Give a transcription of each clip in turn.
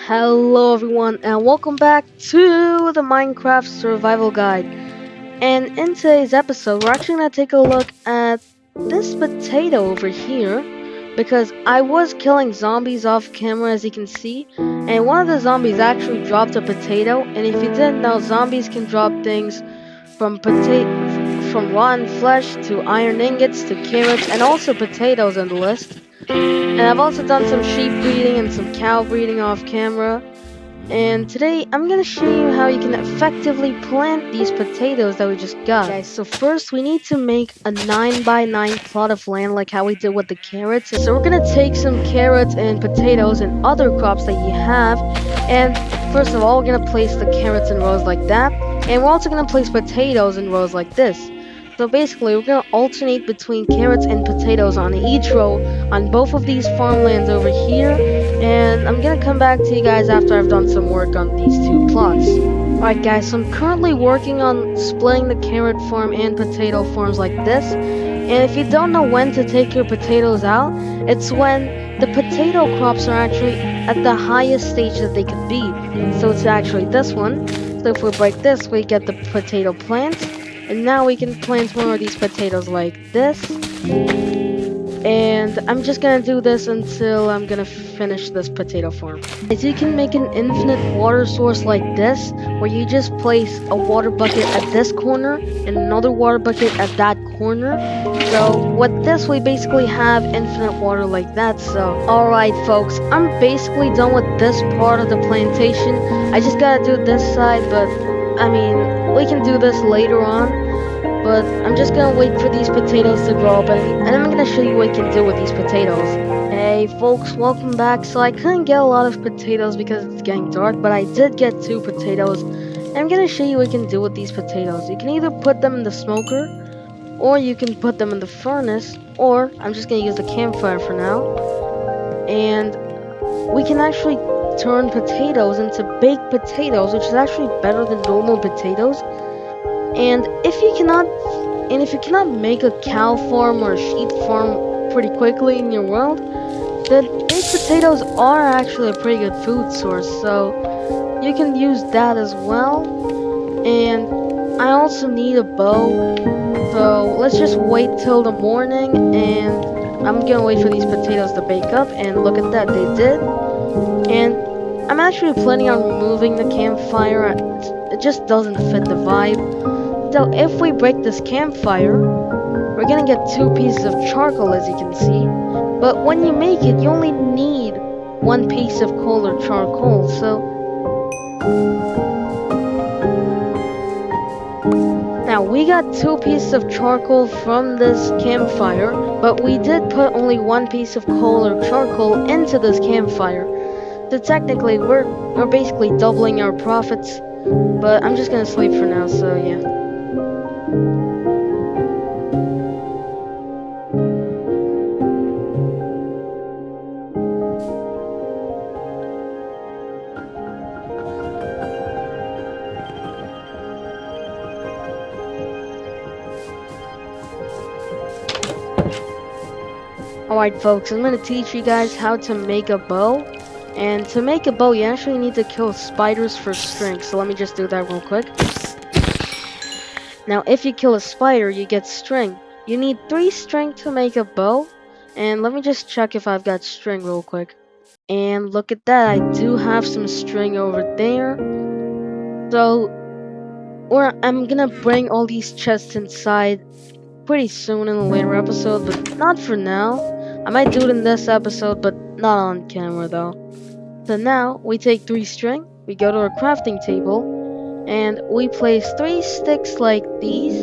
Hello everyone and welcome back to the Minecraft Survival Guide. And in today's episode, we're actually going to take a look at this potato over here because I was killing zombies off camera as you can see, and one of the zombies actually dropped a potato, and if you didn't know, zombies can drop things from rotten flesh to iron ingots to carrots and also potatoes on the list. And I've also done some sheep breeding and some cow breeding off camera. And today I'm gonna show you how you can effectively plant these potatoes that we just got. Okay, so first we need to make a 9 by 9 plot of land like how we did with the carrots. So we're gonna take some carrots and potatoes and other crops that you have, and first of all we're gonna place the carrots in rows like that, and we're also gonna place potatoes in rows like this. So basically, we're gonna alternate between carrots and potatoes on each row on both of these farmlands over here, and I'm gonna come back to you guys after I've done some work on these two plots. Alright guys, so I'm currently working on splitting the carrot farm and potato farms like this, and if you don't know when to take your potatoes out, it's when the potato crops are actually at the highest stage that they could be. So it's actually this one. So if we break this, we get the potato plant. And now we can plant more of these potatoes like this. And I'm just gonna do this until I'm gonna finish this potato farm. As you can make an infinite water source like this, where you just place a water bucket at this corner and another water bucket at that corner. So with this we basically have infinite water like that. So alright folks, I'm basically done with this part of the plantation. I just gotta do this side, but I mean, we can do this later on, but I'm just gonna wait for these potatoes to grow up, and I'm gonna show you what you can do with these potatoes. Hey folks, welcome back. So I couldn't get a lot of potatoes because it's getting dark, but I did get 2 potatoes, and I'm gonna show you what you can do with these potatoes. You can either put them in the smoker, or you can put them in the furnace, or I'm just gonna use the campfire for now, and we can actually turn potatoes into baked potatoes, which is actually better than normal potatoes. And if you cannot make a cow farm or a sheep farm pretty quickly in your world, then baked potatoes are actually a pretty good food source, so you can use that as well. And I also need a bow, so let's just wait till the morning, and I'm gonna wait for these potatoes to bake up, and look at that, they did. And I'm actually planning on removing the campfire. It just doesn't fit the vibe. So if we break this campfire, we're gonna get 2 pieces of charcoal, as you can see. But when you make it, you only need 1 piece of coal or charcoal. So now we got 2 pieces of charcoal from this campfire, but we did put only 1 piece of coal or charcoal into this campfire. So technically, we're basically doubling our profits. But I'm just gonna sleep for now, so yeah. Alright folks, I'm gonna teach you guys how to make a bow. And to make a bow, you actually need to kill spiders for string. So let me just do that real quick. Now if you kill a spider, you get string. You need 3 string to make a bow. And let me just check if I've got string real quick. And look at that, I do have some string over there. So I'm gonna bring all these chests inside pretty soon in a later episode, but not for now. I might do it in this episode, but not on camera though. So now we take 3 string, we go to our crafting table, and we place 3 sticks like these,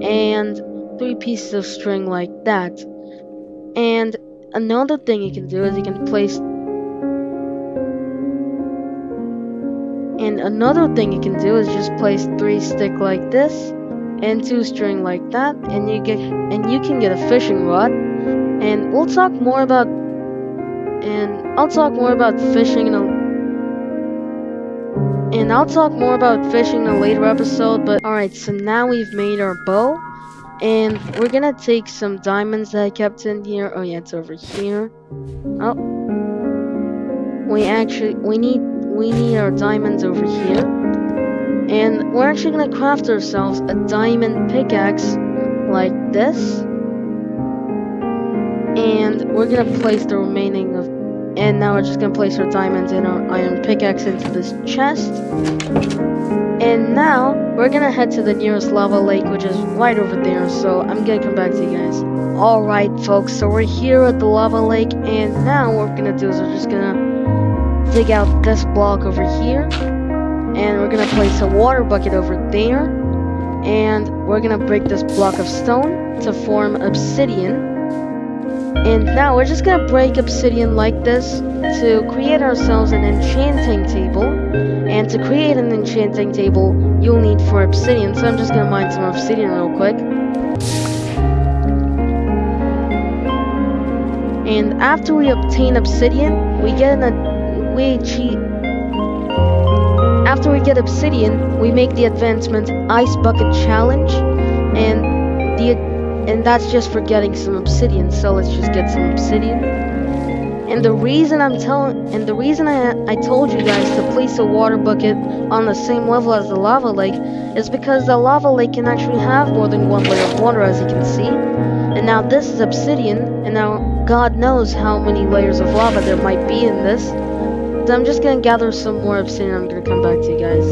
and 3 pieces of string like that. And another thing you can do is you can place just place 3 stick like this and 2 string like that, and you can get a fishing rod. And I'll talk more about fishing in a later episode. But alright, so now we've made our bow, and we're gonna take some diamonds that I kept in here. Oh yeah, it's over here. Oh, we need our diamonds over here, and we're actually gonna craft ourselves a diamond pickaxe like this, and we're gonna place the remaining of. And now we're just gonna place our diamonds and our iron pickaxe into this chest. And now we're gonna head to the nearest lava lake, which is right over there. So I'm gonna come back to you guys. Alright folks, so we're here at the lava lake, and now what we're gonna do is we're just gonna dig out this block over here, and we're gonna place a water bucket over there, and we're gonna break this block of stone to form obsidian. And now we're just gonna break obsidian like this to create ourselves an enchanting table. And to create an enchanting table, you'll need 4 obsidian. So I'm just gonna mine some obsidian real quick. And after we obtain obsidian, we get After we get obsidian, we make the advancement Ice Bucket Challenge, and that's just for getting some obsidian. So let's just get some obsidian. And the reason I told you guys to place a water bucket on the same level as the lava lake is because the lava lake can actually have more than one layer of water, as you can see. And now this is obsidian, and now God knows how many layers of lava there might be in this. So I'm just gonna gather some more obsidian. I'm gonna come back to you guys.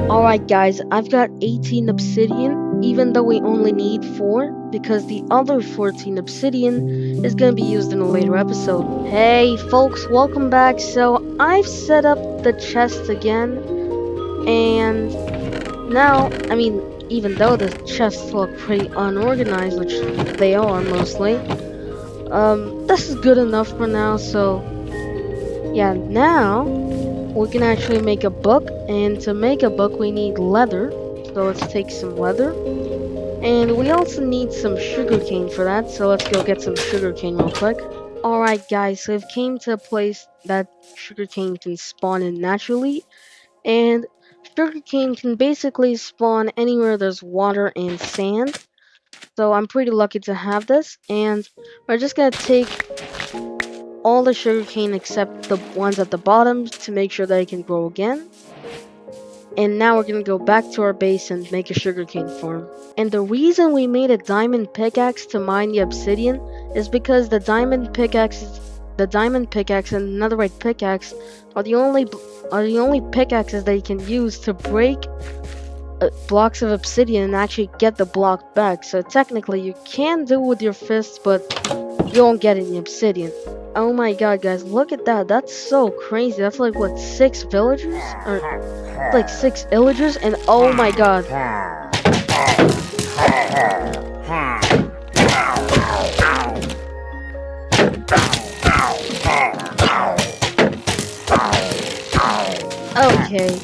Alright guys, I've got 18 obsidian, even though we only need 4, because the other 14 obsidian is gonna be used in a later episode. Hey folks, welcome back. So I've set up the chest again, and now, even though the chests look pretty unorganized, which they are mostly, this is good enough for now. So yeah, now we can actually make a book, and to make a book we need leather. So let's take some leather, and we also need some sugarcane for that. So let's go get some sugarcane real quick. Alright guys, so I've came to a place that sugarcane can spawn in naturally, and sugarcane can basically spawn anywhere there's water and sand. So I'm pretty lucky to have this, and we're just gonna take all the sugarcane except the ones at the bottom to make sure that it can grow again. And now we're gonna go back to our base and make a sugarcane farm. And the reason we made a diamond pickaxe to mine the obsidian is because the diamond pickaxe and the netherite pickaxe are the only pickaxes that you can use to break blocks of obsidian and actually get the block back. So technically you can do it with your fists, but you won't get any obsidian. Oh my god guys, look at that. That's so crazy. That's like what, 6 villagers? Or like 6 illagers? And oh my god. Okay.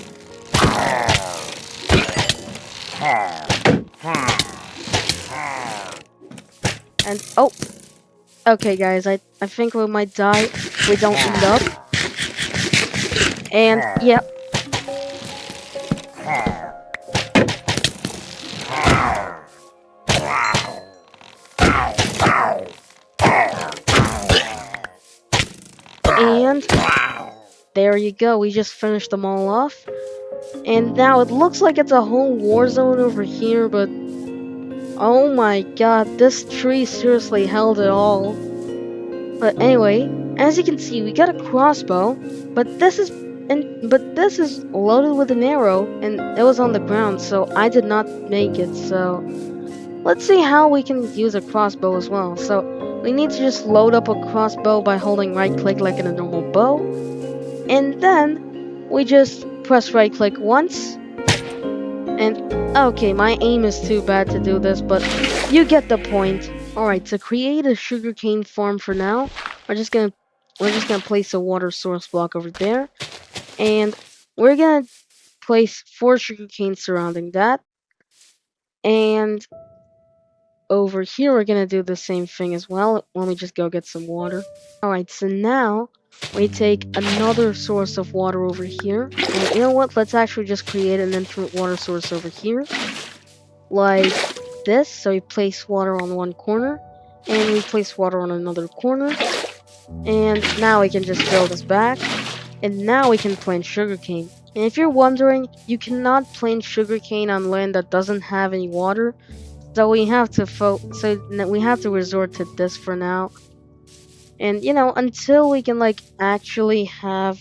And oh, okay guys, I think we might die if we don't eat up. And yep. And there you go, we just finished them all off. And now it looks like it's a whole war zone over here, but oh my god, this tree seriously held it all. But anyway, as you can see, we got a crossbow, but this is loaded with an arrow, and it was on the ground, so I did not make it. So let's see how we can use a crossbow as well. So we need to just load up a crossbow by holding right click like in a normal bow, and then we just press right click once. And okay, my aim is too bad to do this, but you get the point. Alright, to create a sugarcane farm for now, we're just gonna place a water source block over there, and we're gonna place 4 sugarcane surrounding that. And over here we're gonna do the same thing as well. Let me just go get some water. Alright, so now we take another source of water over here. And you know what? Let's actually just create an infinite water source over here. Like this. So we place water on one corner, and we place water on another corner. And now we can just fill this back. And now we can plant sugarcane. And if you're wondering, you cannot plant sugarcane on land that doesn't have any water, so we have to resort to this for now. And until we can like actually have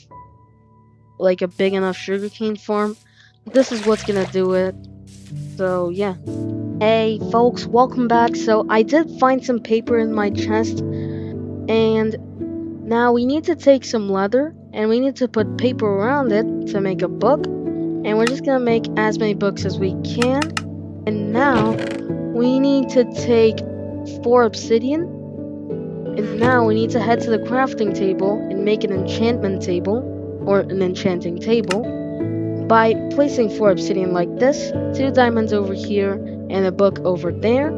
like a big enough sugarcane farm, this is what's gonna do it. So yeah. Hey folks, welcome back. So I did find some paper in my chest, and now we need to take some leather and we need to put paper around it to make a book. And we're just gonna make as many books as we can. And now we need to take 4 obsidian. And now we need to head to the crafting table and make an enchantment table, or an enchanting table, by placing 4 obsidian like this, 2 diamonds over here, and a book over there.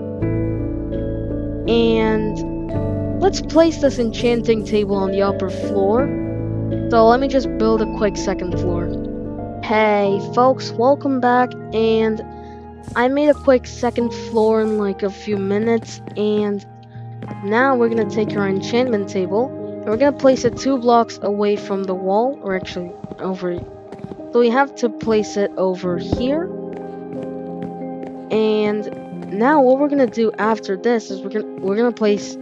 And let's place this enchanting table on the upper floor. So let me just build a quick second floor. Hey folks, welcome back, and I made a quick second floor in like a few minutes, and now we're gonna take our enchantment table and we're gonna place it 2 blocks away from the wall, or actually over. So we have to place it over here. And now what we're gonna do after this is we're gonna place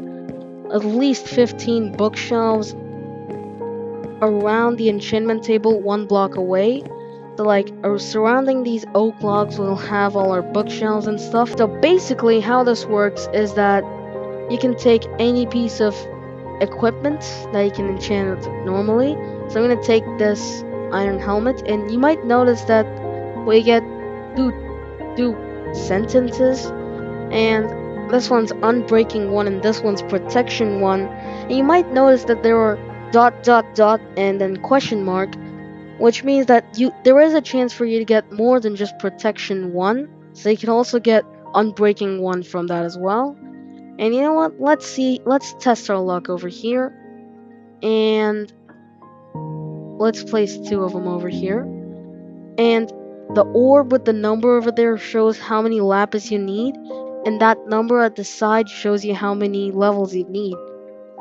at least 15 bookshelves around the enchantment table 1 block away. So like surrounding these oak logs, we'll have all our bookshelves and stuff. So basically how this works is that you can take any piece of equipment that you can enchant normally. So I'm gonna take this iron helmet, and you might notice that we get two sentences, and this one's unbreaking 1 and this one's protection 1. And you might notice that there are ... and then question mark, which means that there is a chance for you to get more than just protection 1. So you can also get unbreaking 1 from that as well. And you know what? Let's test our luck over here. And let's place 2 of them over here. And the orb with the number over there shows how many lapis you need, and that number at the side shows you how many levels you need.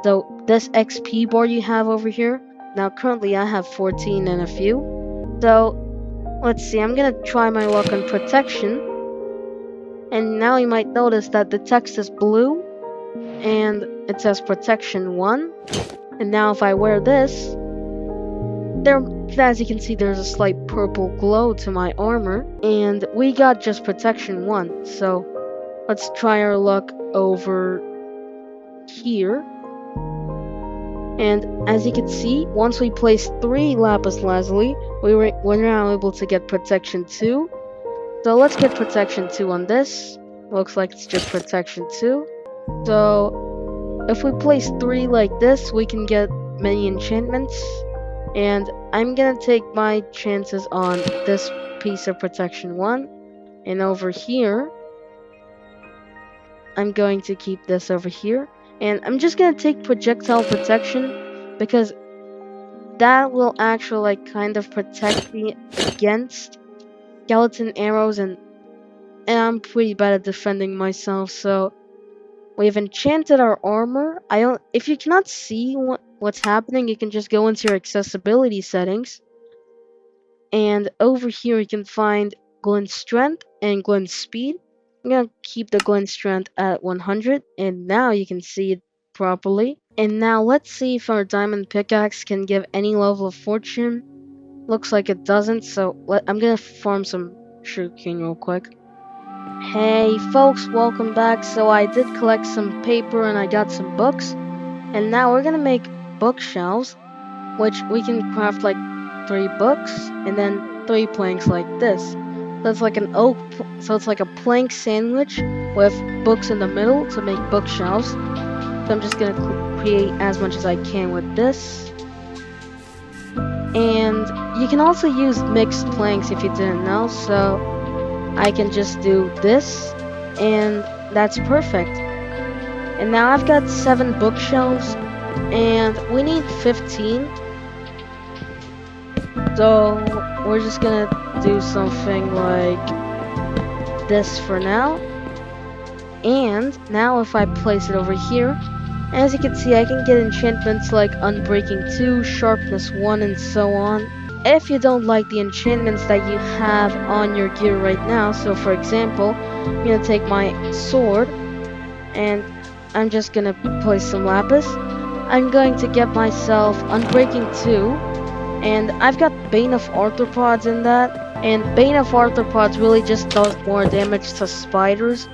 So this XP bar you have over here, now currently I have 14 and a few. So let's see, I'm gonna try my luck on protection. And now you might notice that the text is blue and it says protection 1. And now if I wear this, as you can see, there's a slight purple glow to my armor, and we got just protection 1. So let's try our luck over here. And as you can see, once we place 3 lapis lazuli, we're now able to get protection 2. So let's get protection 2 on this. Looks like it's just protection 2. So if we place 3 like this, we can get many enchantments. And I'm gonna take my chances on this piece of protection 1. And over here, I'm going to keep this over here. And I'm just gonna take projectile protection, because that will actually like kind of protect me against skeleton arrows, and I'm pretty bad at defending myself. So we've enchanted our armor. If you cannot see what's happening, you can just go into your accessibility settings, and over here you can find glint strength and glint speed. I'm gonna keep the glint strength at 100, and now you can see it properly. And now let's see if our diamond pickaxe can give any level of fortune. Looks like it doesn't, so I'm gonna farm some sugarcane real quick. Hey folks, welcome back. So I did collect some paper and I got some books, and now we're gonna make bookshelves, which we can craft like 3 books and then 3 planks like this. So it's like it's like a plank sandwich with books in the middle to make bookshelves. So I'm just gonna create as much as I can with this. And you can also use mixed planks if you didn't know, so I can just do this, and that's perfect. And now I've got 7 bookshelves, and we need 15. So we're just gonna do something like this for now. And now if I place it over here, As you can see, I can get enchantments like Unbreaking 2, Sharpness 1, and so on. If you don't like the enchantments that you have on your gear right now, so for example, I'm gonna take my sword and I'm just gonna place some lapis. I'm going to get myself Unbreaking 2, and I've got Bane of Arthropods in that, and Bane of Arthropods really just does more damage to spiders,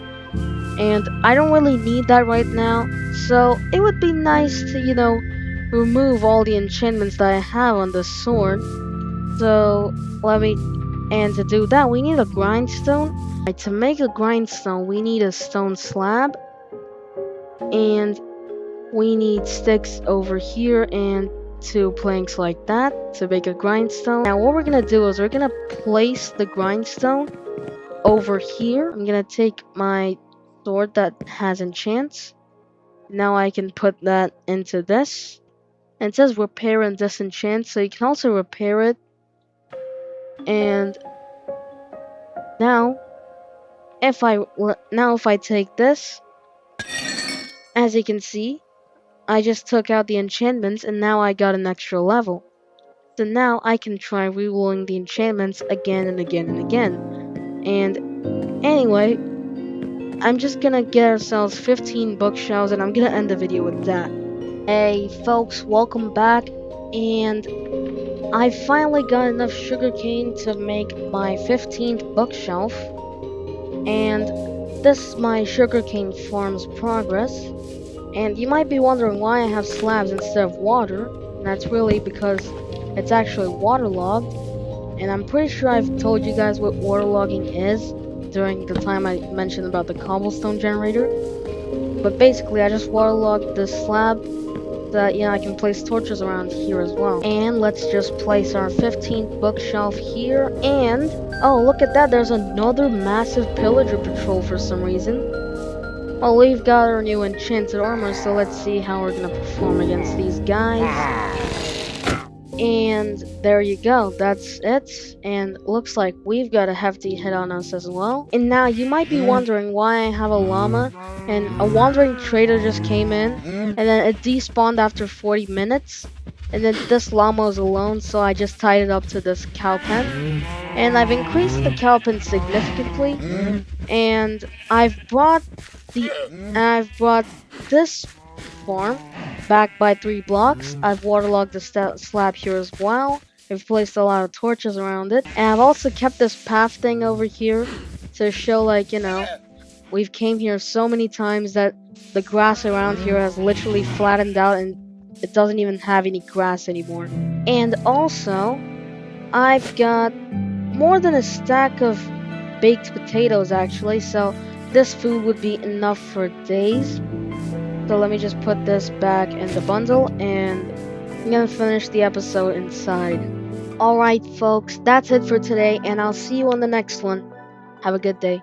and I don't really need that right now, so it would be nice to, remove all the enchantments that I have on the sword. So, and to do that, we need a grindstone. Right, to make a grindstone, we need a stone slab, and we need sticks over here, and 2 planks like that to make a grindstone. Now, what we're gonna do is we're gonna place the grindstone over here. I'm gonna take my sword that has enchants. Now I can put that into this. And it says repair and disenchant, so you can also repair it. And now, if I take this, as you can see, I just took out the enchantments and now I got an extra level. So now I can try rerolling the enchantments again and again and again. And anyway, I'm just gonna get ourselves 15 bookshelves and I'm gonna end the video with that. Hey folks, welcome back, and I finally got enough sugarcane to make my 15th bookshelf, and this is my sugarcane farm's progress. And you might be wondering why I have slabs instead of water, and that's really because it's actually waterlogged, and I'm pretty sure I've told you guys what waterlogging is during the time I mentioned about the cobblestone generator. But basically, I just waterlogged this slab so that, I can place torches around here as well. And let's just place our 15th bookshelf here, and oh, look at that, there's another massive pillager patrol for some reason. Well, we've got our new enchanted armor, so let's see how we're gonna perform against these guys. And there you go, that's it. And looks like we've got a hefty hit on us as well. And now you might be wondering why I have a llama, and a wandering trader just came in, and then it despawned after 40 minutes. And then this llama was alone, so I just tied it up to this cow pen. And I've increased the cow pen significantly, and I've brought this farm back by 3 blocks. I've waterlogged the slab here as well. I've placed a lot of torches around it, and I've also kept this path thing over here to show, like, we've came here so many times that the grass around here has literally flattened out and it doesn't even have any grass anymore. And also, I've got more than a stack of baked potatoes actually, so this food would be enough for days. So let me just put this back in the bundle, and I'm gonna finish the episode inside. Alright folks, that's it for today, and I'll see you on the next one. Have a good day.